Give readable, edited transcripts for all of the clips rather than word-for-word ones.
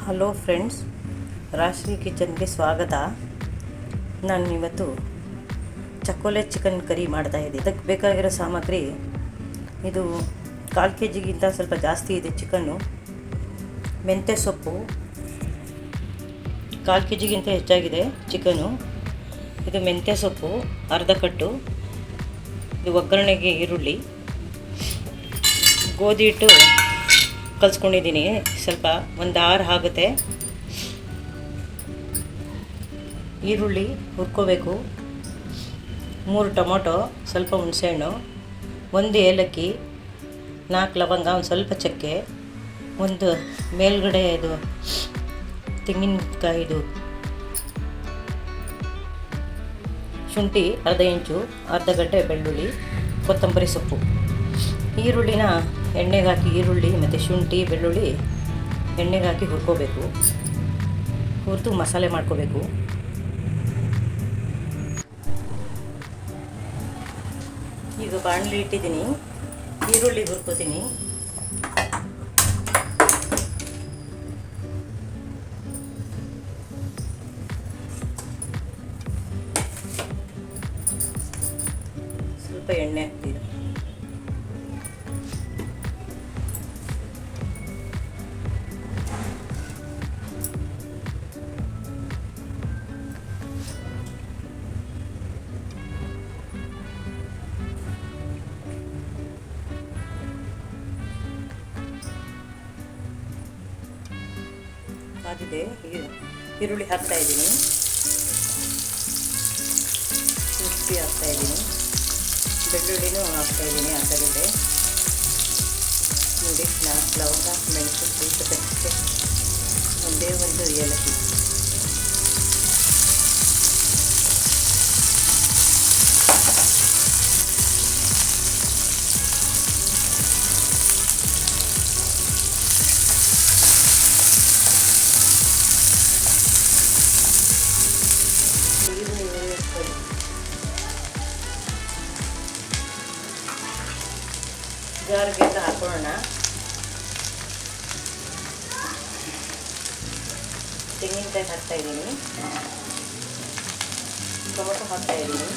Hello friends, ರಾಶ್ರೀ ಕಿಚನ್ಗೆ ಸ್ವಾಗತ. ನಾನು ಇವತ್ತು ಚಕೋಲೆ ಚಿಕನ್ ಕರಿ ಮಾಡ್ತಾಯಿದ್ದೆ. ಇದಕ್ಕೆ ಬೇಕಾಗಿರೋ ಸಾಮಗ್ರಿ ಇದು 1/4 kg ಸ್ವಲ್ಪ ಜಾಸ್ತಿ ಇದೆ ಚಿಕನ್ನು. ಮೆಂತ್ಯ ಸೊಪ್ಪು 1/4 kg ಹೆಚ್ಚಾಗಿದೆ ಚಿಕನ್ನು. ಇದು ಮೆಂತ್ಯ ಸೊಪ್ಪು ಅರ್ಧ ಕಟ್ಟು. ಇದು ಒಗ್ಗರಣೆಗೆ ಈರುಳ್ಳಿ, ಗೋಧಿ ಹಿಟ್ಟು ಕಲಿಸ್ಕೊಂಡಿದ್ದೀನಿ. ಸ್ವಲ್ಪ ಒಂದು 6 ಆಗುತ್ತೆ. ಈರುಳ್ಳಿ ಹುರ್ಕೋಬೇಕು, 3 ಟೊಮೊಟೊ, ಸ್ವಲ್ಪ ಹುಣಸೆಹಣ್ಣು, 1 ಏಲಕ್ಕಿ, 4 ಲವಂಗ, ಒಂದು ಸ್ವಲ್ಪ ಚಕ್ಕೆ, ಒಂದು ಮೇಲ್ಗಡೆ ಇದು ತೆಂಗಿನಕಾಯಿದು ಶುಂಠಿ ಅರ್ಧ ಇಂಚು, ಅರ್ಧ ಗಡ್ಡೆ ಬೆಳ್ಳುಳ್ಳಿ, ಕೊತ್ತಂಬರಿ ಸೊಪ್ಪು. ಈರುಳ್ಳಿನ ಎಣ್ಣೆಗೆ ಹಾಕಿ, ಈರುಳ್ಳಿ ಮತ್ತು ಶುಂಠಿ ಬೆಳ್ಳುಳ್ಳಿ ಎಣ್ಣೆಗೆ ಹಾಕಿ ಹುರ್ಕೋಬೇಕು. ಹುರಿದು ಮಸಾಲೆ ಮಾಡ್ಕೋಬೇಕು. ಈಗ ಬಾಣಲಿ ಇಟ್ಟಿದ್ದೀನಿ, ಈರುಳ್ಳಿ ಹುರ್ಕೋತೀನಿ. ಸ್ವಲ್ಪ ಎಣ್ಣೆ ಹಾಕ್ತೀನಿ. ಆಗಿದೆ, ಈರುಳ್ಳಿ ಹಾಕ್ತಾ ಇದ್ದೀನಿ, ಶುಂಠಿ ಹಾಕ್ತಾ ಇದ್ದೀನಿ, ಬೆಳ್ಳುಳ್ಳಿನೂ ಹಾಕ್ತಾ ಇದ್ದೀನಿ. ಅದರಲ್ಲೇ ನೋಡಿ, 4 ಲವಂಗ, ಮೆಣಸು, ಸ್ವಲ್ಪ ಚಕ್ಕೆ, ಒಂದೇ ಒಂದು ಏಲಕ್ಕಿ. ಜಾರಿಗೆಲ್ಲ ಹಾಕೊಳ್ಳೋಣ. ತೆಂಗಿನಕಾಯಿ ಹಾಕ್ತಾ ಇದ್ದೀನಿ, ಟೊಮೊಟೊ ಹಾಕ್ತಾ ಇದ್ದೀನಿ,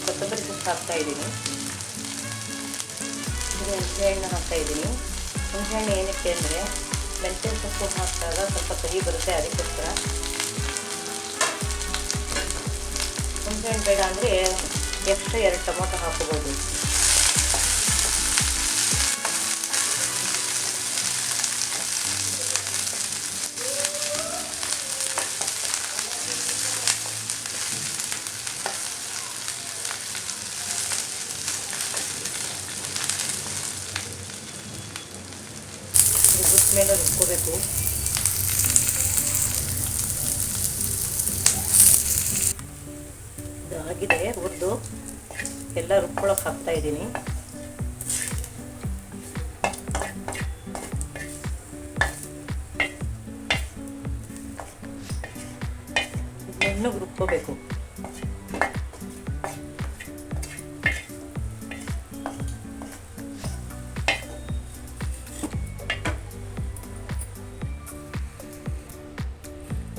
ಕೊತ್ತಂಬರಿ ಸೊಪ್ಪು ಹಾಕ್ತಾ ಇದ್ದೀನಿ, ಹುಣಸೆಹಣ್ಣು ಹಾಕ್ತಾ ಇದ್ದೀನಿ. ಹುಣಸೆಹಣ್ಣು ಏನಕ್ಕೆ ಅಂದರೆ ಮೆಂತ್ಯ ಸೊಪ್ಪು ಹಾಕಿದಾಗ ಸ್ವಲ್ಪ ಕಹಿ ಬರುತ್ತೆ, ಅದಕ್ಕೋಸ್ಕರ. ಹುಣಸೆಹಣ್ಣು ಬೇಡ ಅಂದರೆ ಎಕ್ಸ್ಟ್ರಾ 2 ಟೊಮೊಟೊ ಹಾಕೋಬೋದು. ಮೇಲೆ ರುಬ್ಕೋಬೇಕು. ಇದಾಗಿದೆ, ಹುರಿದು ಎಲ್ಲ ರುಬ್ಕೊಳಕ್ಕೆ ಹಾಕ್ತಾ ಇದ್ದೀನಿ. ನುಣ್ಣಗೆ ರುಬ್ಕೋಬೇಕು.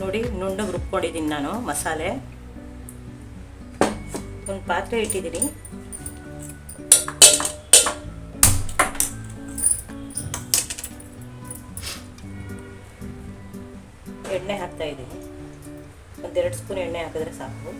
ನೋಡಿ, ನುಣ್ಣಗೆ ರುಬ್ಕೊಂಡಿದ್ದೀನಿ ನಾನು ಮಸಾಲೆ. ಒಂದು ಪಾತ್ರೆ ಇಟ್ಟಿದ್ದೀನಿ, ಎಣ್ಣೆ ಹಾಕ್ತಾ ಇದ್ದೀನಿ. 1-2 ಸ್ಪೂನ್ ಎಣ್ಣೆ ಹಾಕಿದ್ರೆ ಸಾಕು.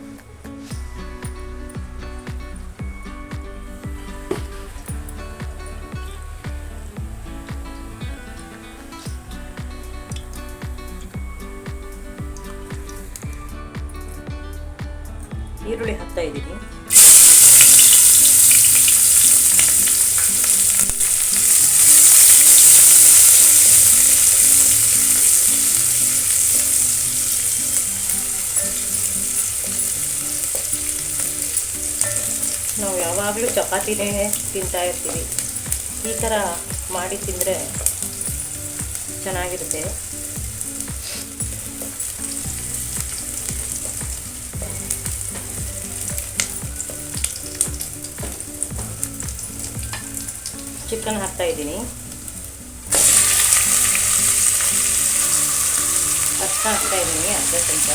ಈರುಳ್ಳಿ ಹಾಕ್ತಾ ಇದ್ದೀನಿ. ನಾವು ಯಾವಾಗಲೂ ಚಪಾತಿನೇ ತಿಂತಾ ಇರ್ತೀವಿ. ಈ ಥರ ಮಾಡಿ ತಿಂದರೆ ಚೆನ್ನಾಗಿರುತ್ತೆ. ಚಿಕನ್ ಹಾಕ್ತಾ ಇದ್ದೀನಿ. ಹಾಕ್ತಾ ಇದ್ದೀನಿ ಅರ್ಧ ಚಮಚ.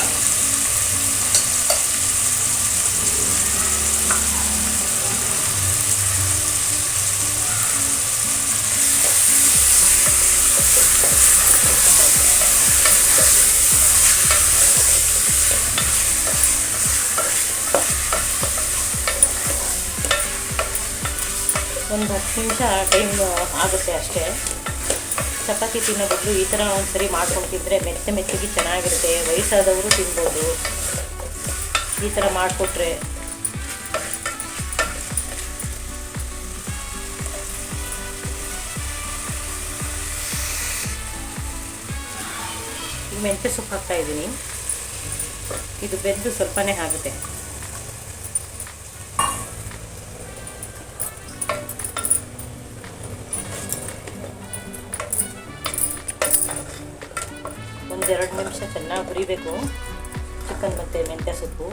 ಒಂದು 10 ನಿಮಿಷ ಟೈಮ್ ಆಗುತ್ತೆ ಅಷ್ಟೇ. ಚಪಾತಿ ತಿನ್ನೋ ಬದಲು ಈ ಥರ ಒಂದ್ಸರಿ ಮಾಡ್ಕೊಂಡು ತಿಂದರೆ ಮೆತ್ತಗೆ ಚೆನ್ನಾಗಿರುತ್ತೆ. ವಯಸ್ಸಾದವರು ತಿನ್ಬೋದು ಈ ಥರ ಮಾಡಿಕೊಟ್ರೆ. ಈಗ ಮೆಂತ್ಯ ಸೊಪ್ಪು ಹಾಕ್ತಾಯಿದ್ದೀನಿ. ಇದು ಬೆಂದು ಸ್ವಲ್ಪನೇ ಆಗುತ್ತೆ. ಒಂದೆರಡು ನಿಮಿಷ ಚೆನ್ನಾಗಿ ಹುರಿಬೇಕು ಚಿಕನ್ ಮತ್ತು ಮೆಂತ್ಯ ಸೊಪ್ಪು.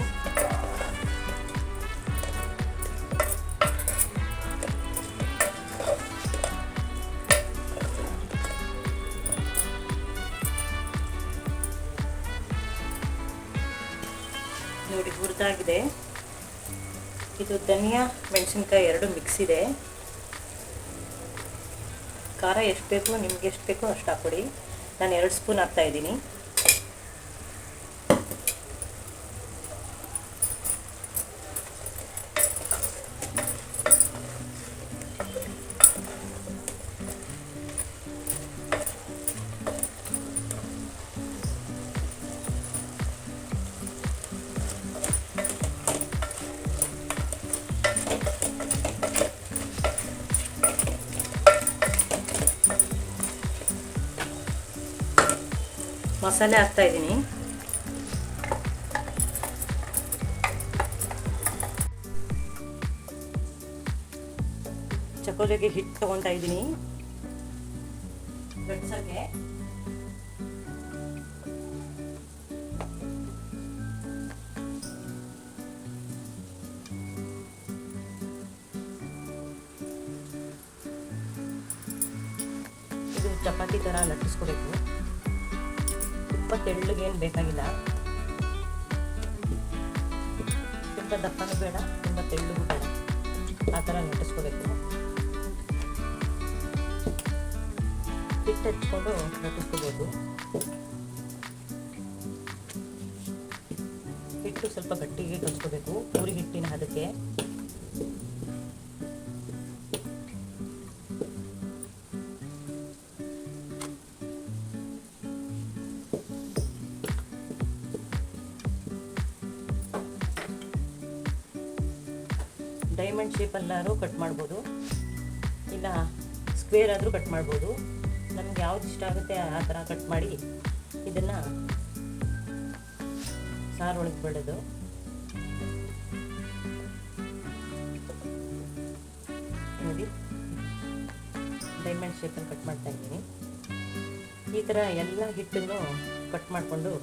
ನೋಡಿ ಹುರಿದಾಗಿದೆ. ಇದು ಧನಿಯಾ ಮೆಣಸಿನ್ಕಾಯಿ ಎರಡು ಮಿಕ್ಸ್ ಇದೆ. ಖಾರ ಎಷ್ಟು ಬೇಕು ನಿಮ್ಗೆ ಎಷ್ಟು ಬೇಕೋ ಅಷ್ಟು ಹಾಕ್ಕೊಡಿ. ನಾನು 2 ಸ್ಪೂನ್ ಹಾಕ್ತಾಯಿದ್ದೀನಿ. ಮಸಾಲೆ ಹಾಕ್ತಾಯಿದ್ದೀನಿ. ಚಕೋಲೆಗೆ ಹಿಟ್ಟು ತಗೊತಾ ಇದ್ದೀನಿ ಗಡ್ಸಕ್ಕೆ. ಇದು ಚಪಾತಿ ಥರ ಲಟ್ಟಿಸ್ಕೋಬೇಕು. ತುಂಬ ತೆಳ್ಳಗೇನು ಬೇಕಾಗಿಲ್ಲ, ತುಂಬ ದಪ್ಪನೂ ಬೇಡ, ತುಂಬ ತೆಳ್ಳಗೂ ಬೇಡ. ಆ ಥರ ಲಟ್ಟಿಸ್ಕೋಬೇಕು. ಹಿಟ್ಟು ಹಚ್ಕೊಂಡು ಲಟ್ಟಿಸ್ಕೋಬೇಕು. ಹಿಟ್ಟು ಸ್ವಲ್ಪ ಗಟ್ಟಿಗೆ ಕಲಿಸ್ಕೋಬೇಕು ಪೂರಿ ಹಿಟ್ಟಿನ ಅದಕ್ಕೆ. ಡೈಮಂಡ್ ಶೇಪಲ್ಲಾದ್ರೂ ಕಟ್ ಮಾಡ್ಬೋದು, ಇಲ್ಲ ಸ್ಕ್ವೇರ್ ಆದರೂ ಕಟ್ ಮಾಡ್ಬೋದು. ನಮ್ಗೆ ಯಾವ್ದು ಇಷ್ಟ ಆಗುತ್ತೆ ಆ ಥರ ಕಟ್ ಮಾಡಿ ಇದನ್ನು ಸಾರು ಒಳಗೆ ಬಿಡೋದು. ನೋಡಿ ಡೈಮಂಡ್ ಶೇಪಲ್ಲಿ ಕಟ್ ಮಾಡ್ತಾ ಇದ್ದೀನಿ. ಈ ಥರ ಎಲ್ಲ ಹಿಟ್ಟನ್ನು ಕಟ್ ಮಾಡಿಕೊಂಡು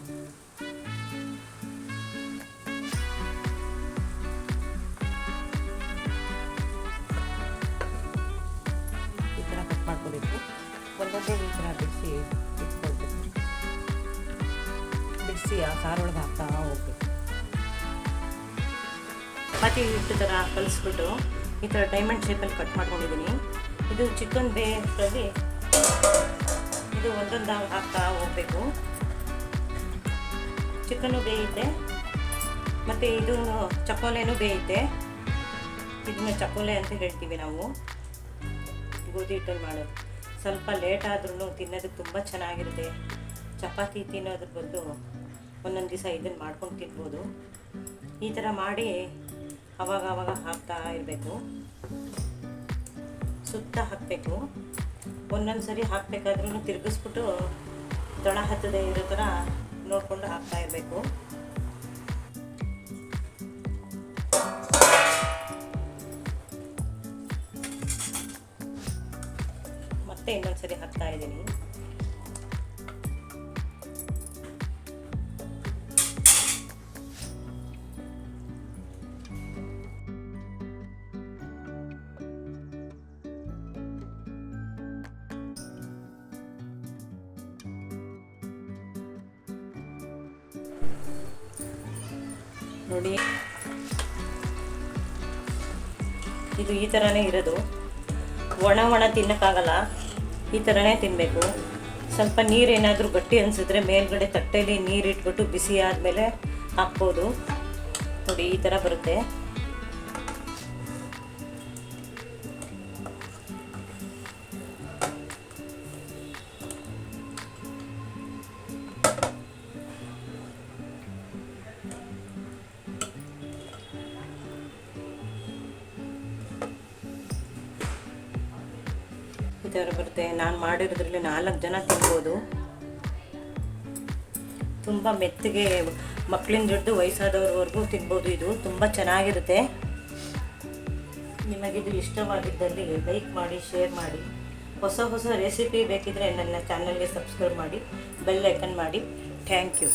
ಮಾಡ್ಕೋಬೇಕು. ಒಂದೊಂದೇ ಈ ಥರ ಬಿಡಿಸಿ ಇಟ್ಕೊಳ್ಬೇಕು. ಬಿಡಿಸಿ ಆ ಸಾರೊಳಗೆ ಹಾಕ್ತಾ ಹೋಗ್ಬೇಕು. ಚಪಾತಿ ಹಿಟ್ಟು ಥರ ಕಲಿಸ್ಬಿಟ್ಟು ಈ ಥರ ಡೈಮಂಡ್ ಶೇಪಲ್ಲಿ ಕಟ್ ಮಾಡ್ಕೊಂಡಿದ್ದೀನಿ. ಇದು ಚಿಕನ್ ಬೇಯಿಸೋದ್ರಲ್ಲಿ ಇದು ಒಂದೊಂದಾಗಿ ಹಾಕ್ತಾ ಹೋಗಬೇಕು. ಚಿಕನ್ನು ಬೇಯುತ್ತೆ ಮತ್ತು ಇದು ಚಕೋಲೆನೂ ಬೇಯುತ್ತೆ. ಇದನ್ನು ಚಕೋಲೆ ಅಂತ ಹೇಳ್ತೀವಿ ನಾವು. ಗೋಧಿ ಹಿಟ್ಟಲ್ಲಿ ಮಾಡೋದು ಸ್ವಲ್ಪ ಲೇಟ್ ಆದ್ರೂ ತಿನ್ನೋದಕ್ಕೆ ತುಂಬ ಚೆನ್ನಾಗಿರುತ್ತೆ. ಚಪಾತಿ ತಿನ್ನೋದ್ರ ಬದಲು ಒಂದೊಂದು ದಿವಸ ಇದನ್ನು ಮಾಡ್ಕೊಂಡು ತಿನ್ಬೋದು. ಈ ಥರ ಮಾಡಿ ಆವಾಗ ಹಾಕ್ತಾ ಇರಬೇಕು. ಸುತ್ತ ಹಾಕಬೇಕು. ಒಂದೊಂದು ಸರಿ ಹಾಕಬೇಕಾದ್ರೂ ತಿರುಗಿಸ್ಬಿಟ್ಟು ತಳ ಹತ್ತದೇ ಇರೋ ಥರ ನೋಡಿಕೊಂಡು ಹಾಕ್ತಾ ಇರಬೇಕು. ಮತ್ತೆ ಇನ್ನೊಂದು ಸರಿ ಹಾಕ್ತಾ ಇದ್ದೀನಿ. ನೋಡಿ, ಇದು ಈ ಥರನೇ ಇರೋದು. ಒಣ ತಿನ್ನೋಕ್ಕಾಗಲ್ಲ, ಈ ಥರನೇ ತಿನ್ನಬೇಕು. ಸ್ವಲ್ಪ ನೀರೇನಾದರೂ ಗಟ್ಟಿ ಅನಿಸಿದ್ರೆ ಮೇಲ್ಗಡೆ ತಟ್ಟೆಯಲ್ಲಿ ನೀರು ಇಟ್ಬಿಟ್ಟು ಬಿಸಿ ಆದಮೇಲೆ ಹಾಕ್ಬೋದು. ನೋಡಿ, ಈ ಥರ ಬರುತ್ತೆ. ಈ ಥರ ಬರುತ್ತೆ. ನಾನು ಮಾಡಿರೋದ್ರಲ್ಲಿ 4 ಜನ ತಿನ್ಬೋದು. ತುಂಬ ಮೆತ್ತಗೆ ಮಕ್ಕಳಿಂದ ಹಿಡಿದು ವಯಸ್ಸಾದವ್ರವರೆಗೂ ತಿನ್ಬೋದು. ಇದು ತುಂಬ ಚೆನ್ನಾಗಿರುತ್ತೆ. ನಿಮಗಿದು ಇಷ್ಟವಾಗಿದ್ದಲ್ಲಿ ಲೈಕ್ ಮಾಡಿ, ಶೇರ್ ಮಾಡಿ. ಹೊಸ ರೆಸಿಪಿ ಬೇಕಿದ್ರೆ ನನ್ನ ಚಾನಲ್ಗೆ ಸಬ್ಸ್ಕ್ರೈಬ್ ಮಾಡಿ, ಬೆಲ್ ಐಕನ್ ಮಾಡಿ. Thank you.